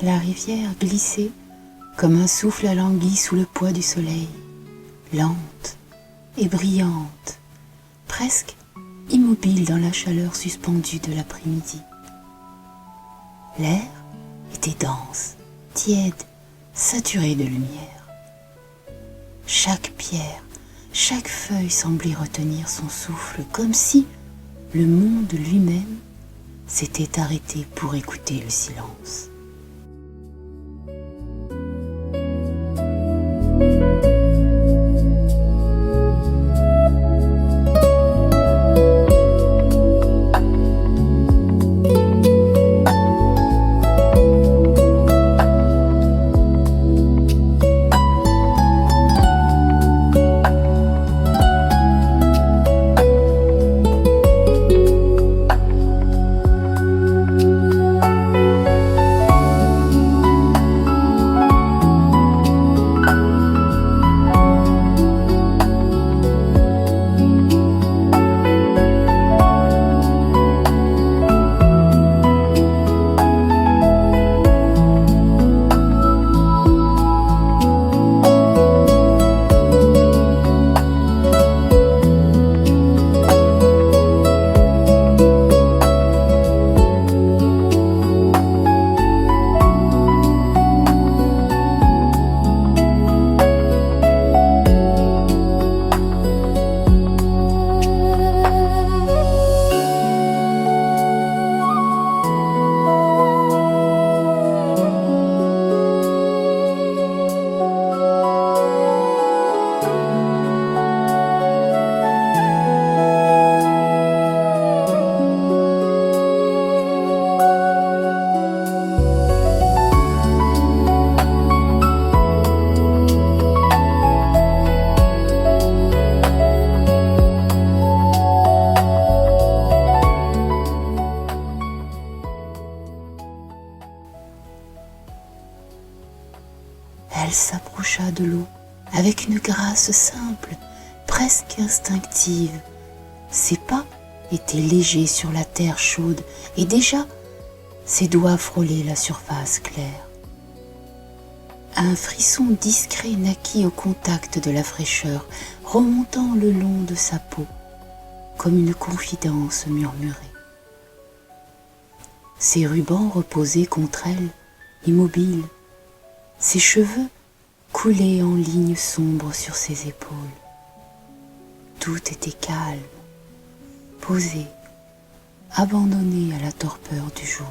La rivière glissait comme un souffle alangui sous le poids du soleil, lente et brillante, presque immobile dans la chaleur suspendue de l'après-midi. L'air était dense, tiède, saturé de lumière. Chaque pierre, chaque feuille semblait retenir son souffle, comme si le monde lui-même s'était arrêté pour écouter le silence. Elle s'approcha de l'eau avec une grâce simple, presque instinctive. Ses pas étaient légers sur la terre chaude et déjà ses doigts frôlaient la surface claire. Un frisson discret naquit au contact de la fraîcheur, remontant le long de sa peau, comme une confidence murmurée. Ses rubans reposaient contre elle, immobiles, ses cheveux coulaient en lignes sombres sur ses épaules. Tout était calme, posé, abandonné à la torpeur du jour.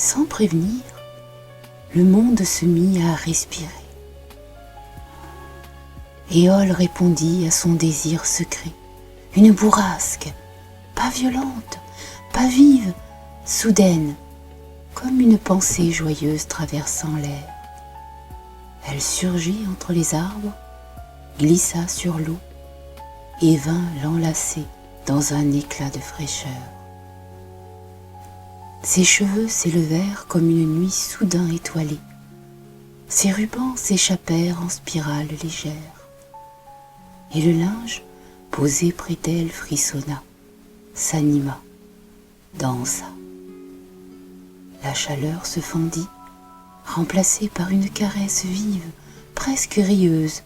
Sans prévenir, le monde se mit à respirer. Éole répondit à son désir secret, une bourrasque, pas violente, pas vive, soudaine, comme une pensée joyeuse traversant l'air. Elle surgit entre les arbres, glissa sur l'eau et vint l'enlacer dans un éclat de fraîcheur. Ses cheveux s'élevèrent comme une nuit soudain étoilée. Ses rubans s'échappèrent en spirale légère. Et le linge, posé près d'elle, frissonna, s'anima, dansa. La chaleur se fendit, remplacée par une caresse vive, presque rieuse.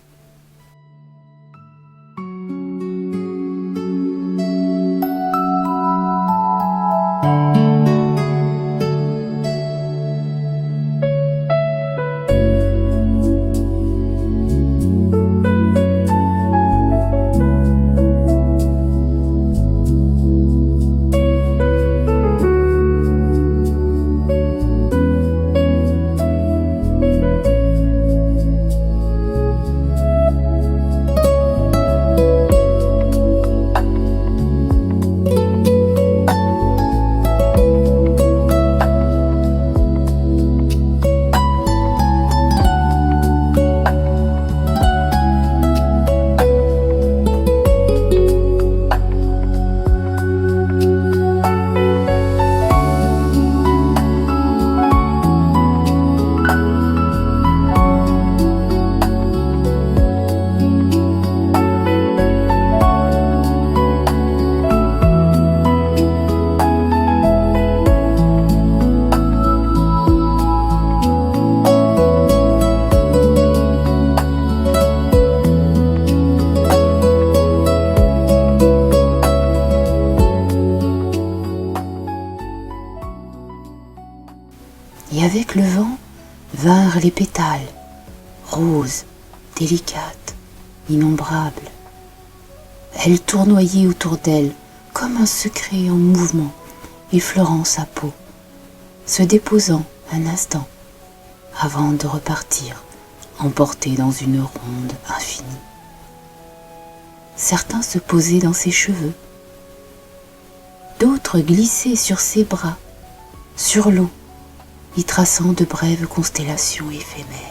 Et avec le vent vinrent les pétales, roses, délicates, innombrables. Elle tournoyait autour d'elle comme un secret en mouvement, effleurant sa peau, se déposant un instant avant de repartir, emportés dans une ronde infinie. Certains se posaient dans ses cheveux, d'autres glissaient sur ses bras, sur l'eau, y traçant de brèves constellations éphémères.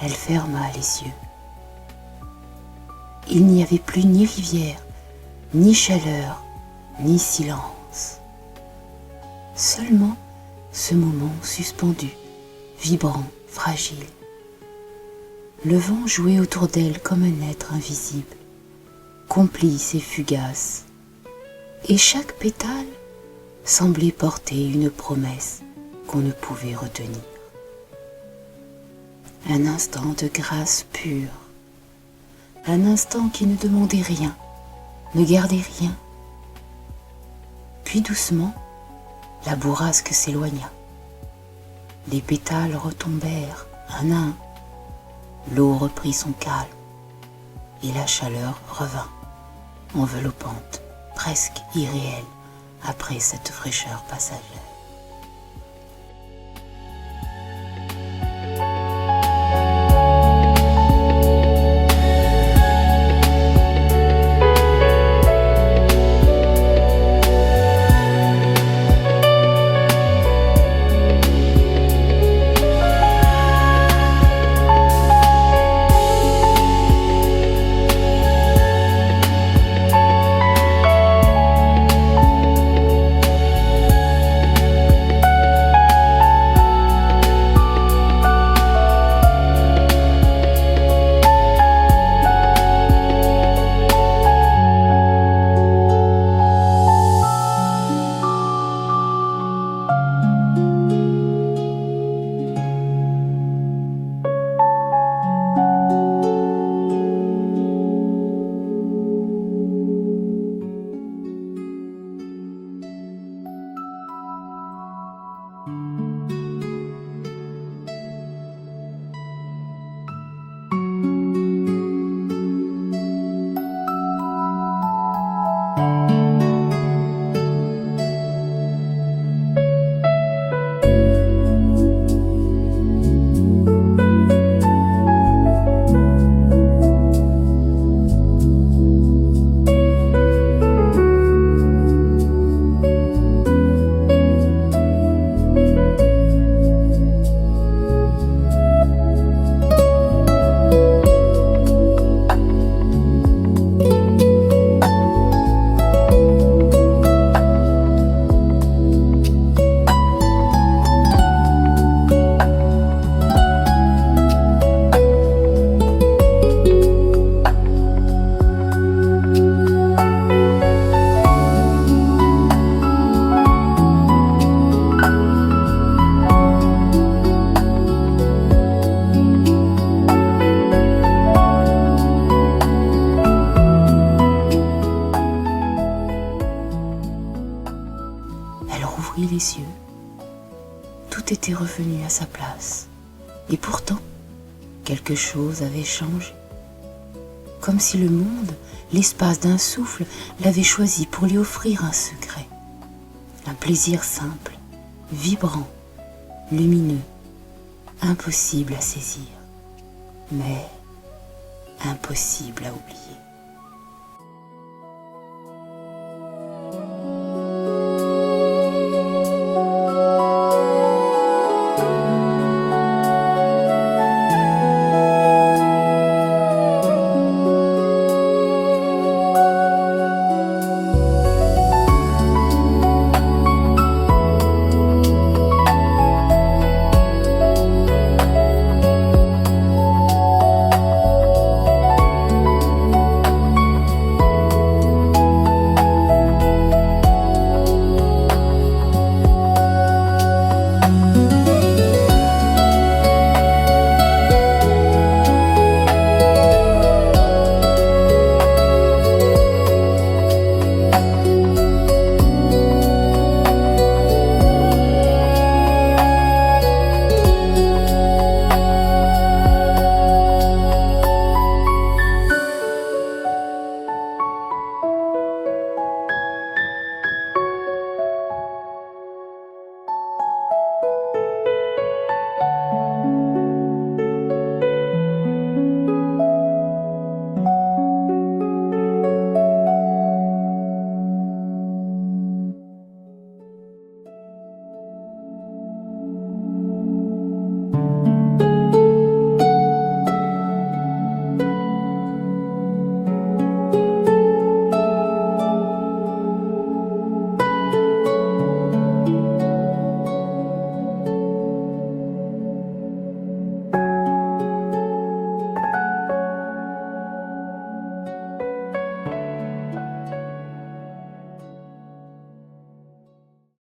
Elle ferma les yeux. Il n'y avait plus ni rivière, ni chaleur, ni silence. Seulement ce moment suspendu, vibrant, fragile. Le vent jouait autour d'elle comme un être invisible, complice et fugace, et chaque pétale semblait porter une promesse qu'on ne pouvait retenir. Un instant de grâce pure, un instant qui ne demandait rien, ne gardait rien. Puis doucement, la bourrasque s'éloigna. Les pétales retombèrent un à un. L'eau reprit son calme et la chaleur revint, enveloppante, presque irréelle, après cette fraîcheur passagère. Les yeux, tout était revenu à sa place, et pourtant quelque chose avait changé, comme si le monde, l'espace d'un souffle, l'avait choisi pour lui offrir un secret, un plaisir simple, vibrant, lumineux, impossible à saisir, mais impossible à oublier.